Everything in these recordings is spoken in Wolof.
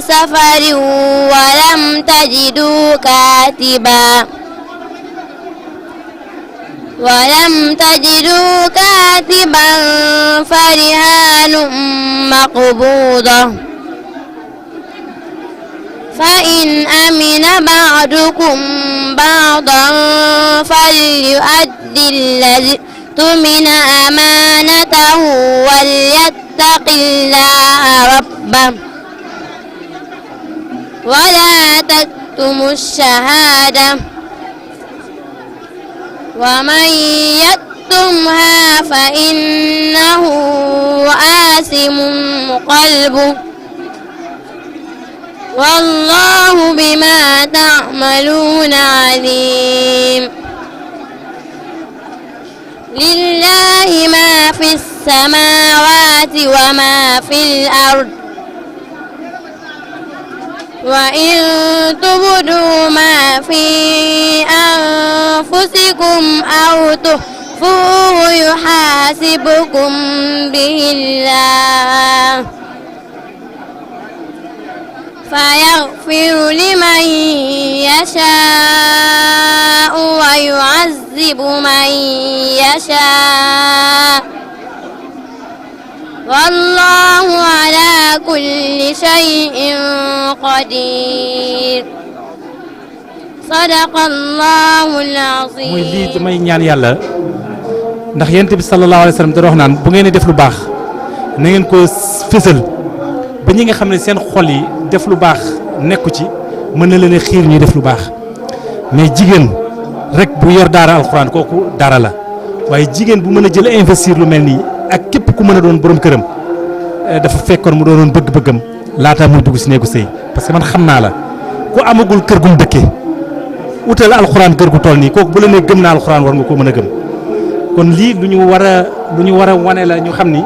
سفر ولم تجدوا كاتبا فرهان مقبوضة فإن أمن بعضكم بعضا فليؤدي الذي اؤتمن أمانته وليتق الله ربه ولا تكتموا الشهادة ومن يكتمها فإنه آثم قلبه والله بما تعملون عليم لله ما في السماوات وما في الأرض وإن تبدوا ما في أنفسكم أو تخفوه يحاسبكم به الله فيغفر لمن يشاء ويعذب من يشاء والله على كل شيء قدير صدق الله العظيم. muy lii damay ñaan yàlla ndax yonent bi sallallahu alayhi wa sallam da wax naan bu ngeen di def lu baax na ngeen ko fësal ba ñi nga xam ne seen xol yi def lu baax nekku ci mën na leen a xiir ñuy def lu baax mais jigéen rek bu yor daara alxuraan kooku dara la waaye jigéen bu mën a jël investir lu mel nii ak képp ku mën a doon borom këram dafa fekkoon mu doonoon bëgg-bëggam laata muy dugg si néegu sëy parce que man xam naa la ku amagul kër gum dëkkee utal alxuraan kër gu toll nii kooku bu la nee gëm naa alxuraan war nga koo mën a gëm kon lii lu ñu war a wane la ñu xam ni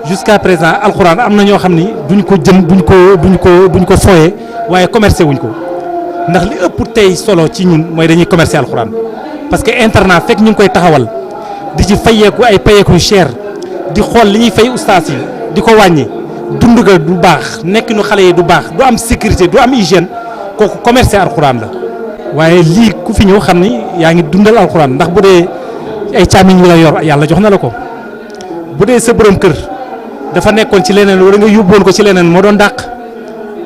jusqu'à présent alxuraan am na ñoo xam ni duñ ko jëm duñ ko fooyee waaye commercé wuñ ko ndax li ëpp tey solo ci ñun mooy dañuy commercé alxuraan parce que internat fekk ñu ngi koy taxawal di ci fayeeku ay payeeku yu cher di xool li ñuy fay ustaas yi di ko wàññi dund ga du baax nekk nu xale yi du baax du am sécurité du am hygiène kooku commercé alxuraan la waaye lii ku fi ñëw xam ni yaa ngi dundal alxuraan ndax bu dee ay càmmiñ yu la yor yàlla jox na la ko bu dee sa borom kër dafa nekkoon ci leneen wala nga yóbboon ko ci leneen moo doon dàq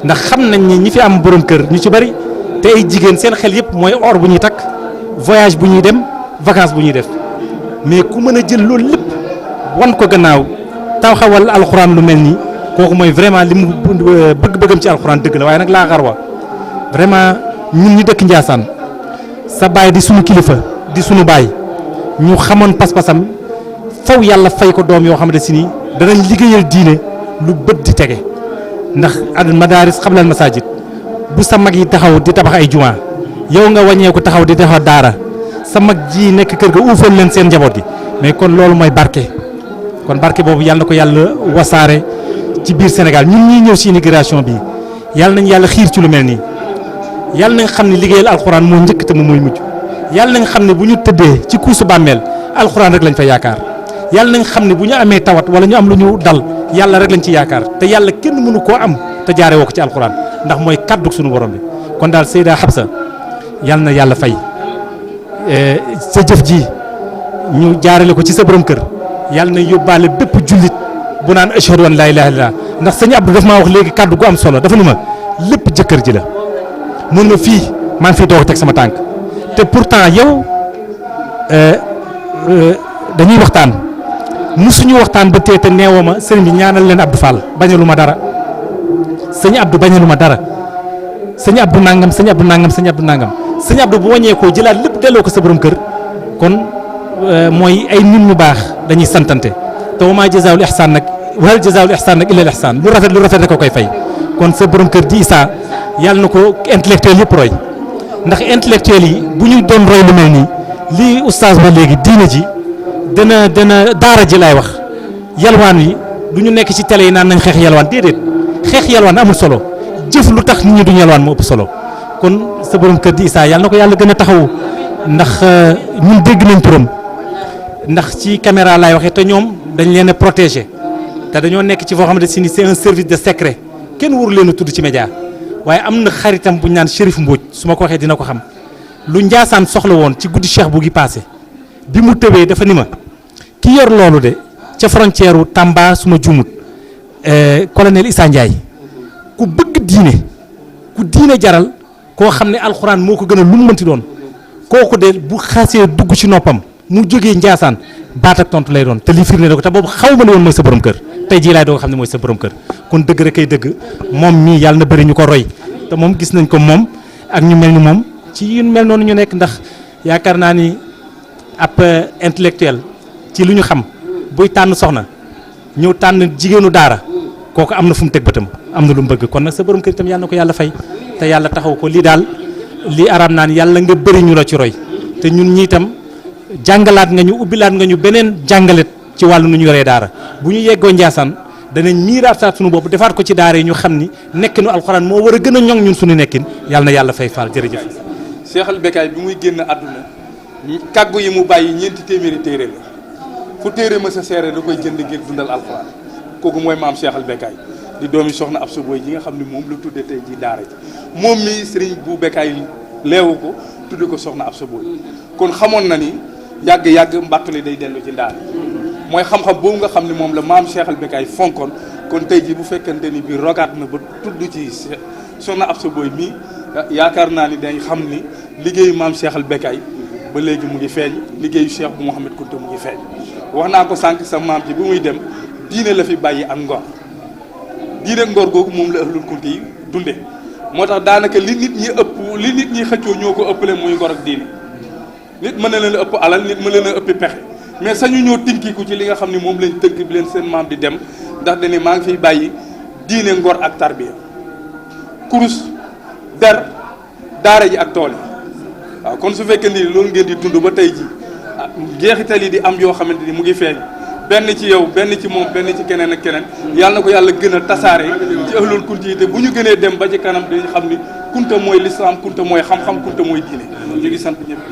ndax xam nañ ni ñi fi am borom kër ñu ci bari te ay jigéen seen xel yëpp mooy or bu ñuy takk voyage bu ñuy dem vacances bu ñuy def mais ku mën a jël loolu lépp wan ko gannaaw taxawal alxuraan lu mel nii kooku mooy vraiment li mu bëgg-bëggam ci alxuraan dëgg la waaye nag laa xarwa vraiment ñun ñi dëkk Ndiassane sa baay di sunu kilifa di sunu baay ñu xamoon pas-pasam faw yàlla fay ko doom yoo xamante si nii danañ liggéeyal diine lu bët di tege ndax al madaaris xablal masaajid bu sa mag yi taxaw di tabax ay juma yow nga wàññeeku taxaw di taxaw daara sa mag ji nekk kër ga uufoon leen seen njaboot gi mais kon loolu mooy barke kon barke boobu yàlla na ko yàlla wasaare ci biir Sénégal ñun ñii ñëw si immigration bi yàlla nañ yàlla xiir ci lu mel nii yàlla na nga xam ne liggéeyal alxuraan moo njëkk te moom mooy mujj yàlla na nga xam ne bu ñu tëddee ci kuusu bàmmeel alxuraan rek lañ fa yaakaar yàlla na nga xam ne bu ñu amee tawat wala ñu am lu ñu dal yàlla rek lañ ci yaakaar te yàlla kenn mënu koo am te jaaree woo ko ci alxuraan ndax mooy kaddu suñu borom bi kon daal Seyda Habsa yàlla na yàlla fay sa jëf ji ñu jaarale ko ci sa borom kër yàlla na yóbbaale bépp jullit bu naan ashhadu an laa ilaaha illallaah ndax sëñ Abdou daf maa wax léegi kaddu gu am solo dafa ni ma lépp jëkkër ji la mun ma fii maa ngi fiy doog teg sama tànk te pourtant yow dañuy waxtaan musuñu waxtaan ba tey te neewoo ma sëriñ bi ñaanal leen Abdou Fall bañalu ma dara sëñ Abdou bañalu ma dara sëñ Abdou nangam sëñ Abdou nangam sëñ Abdou nangam sëñ Abdou bu wàññeekoo jëlaat lépp delloo ko sa borom kër kon mooy ay nit ñu baax dañuy santante te wa maa jazaa'ul ihsaan nag wa hal jazaa'ul ihsaan nag illa al ihsaan lu rafet rek ko koy fay kon sa borom kër di Issa yàlla na ko intellectuel yëpp roy ndax intellectuel yi bu ñu doon roy lu mel nii lii oustaz ba léegi diine ji dana daara ji laay wax yalwaan wi du ñu nekk ci télé yi naan nañ xeex yalwaan déedéet xeex yalwaan amul solo jëf lu tax nit ñi duñ yalwaan moo ëpp solo kon sa borom kër di Issa yàlla na ko yàlla gën a taxawu ndax ñun dégg nañ turam ndax ci caméra laay waxee te ñoom dañ leen a protéger te dañoo nekk ci foo xamante ne si c'est un service de secret kenn waru leen a tudd ci média waaye am na xaritam bu ñu naan Chérif Mbodj su ma ko waxee dina ko xam lu Njaasaan soxla woon ci guddi Cheikh bu gi passé bi mu tëbee dafa ni ma ki yor loolu de ca frontière u Tamba su ma juumut colonel Issa Ndiaye ku bëgg diine ku diine jaral koo xam ne alxuraan moo ko gën a lu mu mënti doon kooku de bu xasee dugg ci noppam mu jógee Njaasaan baat ak tontu lay doon te lii firnde na ko te boobu xaw ma ne woon mooy sa borom kër tey jii laay doo xam ne mooy sa borom kër kon dëgg rek kay dëgg moom mii yàlla na bëri ñu ko roy te moom gis nañ ko moom ak ñu mel ni moom ci yu mel noonu ñu nekk ndax yaakaar naa ni ab intellectuel ci lu ñu xam buy tànn soxna ñëw tànn jigéenu daara kooku am na fu mu teg bëtam am na lu mu bëgg kon nag sa borom kër itam yàlla na ko yàlla fay te yàlla taxaw ko lii daal lii arab naan yàlla nga bëri ñu la ci roy te ñun ñi itam jàngalaat nga ñu ubbilaat nga ñu beneen jàngalet ci wàllu nu ñu yoree daara bu ñu yeggoo Njaasaan danañ miiraat saat suñu bopp defaat ko ci daara yi ñu xam ni nekkinu alxuraan moo war a gën a ñoŋ ñun suñu nekkin yàlla na yàlla fay faal jërëjëf. Cheikh al Becaye bi muy génn àdduna kàggu yi mu bàyyi ñeenti téeméeri téere la fu téere ma sa seere da koy jënd ngir dundal alxuraan kooku mooy maam Cheikh al Becaye di doomi soxna Absa Boy ji nga xam ne moom la tudde tey ji daara ji moom mi sëriñ bu Becaye leewu ko tudde ko soxna Absa Boy kon xamoon na ni yàgg-yàgg mbàttali day dellu ci ndaar mooy xam-xam boobu nga xam ne moom la maam Cheikh al Becaye fonkoon kon tey ji bu fekkante ni bi rogaat na ba tudd ci soxna Absa Boy mii yaakaar naa ni dañ xam ni liggéeyu maam Cheikh al Becaye ba léegi mu ngi feeñ liggéeyu Cheikh bu Mouhamed Kounta mu ngi feeñ wax naa ko sànq sa maam ji bu muy dem diine la fi bàyyi ak ngor diine ngor googu moom la ahlul Kounta yi dunde moo tax daanaka li nit ñi xëccoo ñoo ko ëppale muy ngor ak diine nit mën na leen a ëpp alal nit mën na leen a ëppi pexe mais sañu ñoo tinkiku ci li nga xam ne moom lañ tënk bi leen seen maam di dem ndax dañu maa ngi fiy bàyyi diine ngor ak tarbiya kurus der daara ji ak tool yi waaw kon su fekkee ni loolu ngeen di dund ba tey ji jeexital yi di am yoo xamante ni mu ngi feeñ benn ci yow benn ci moom benn ci keneen ak keneen yàlla na ko yàlla gën a tasaare ci ahlul Kounta yi te bu ñu gënee dem ba ci kanam dañu xam ni Kounta mooy lislaam Kounta mooy xam-xam Kounta mooy diine ñu ngi sant ñëpp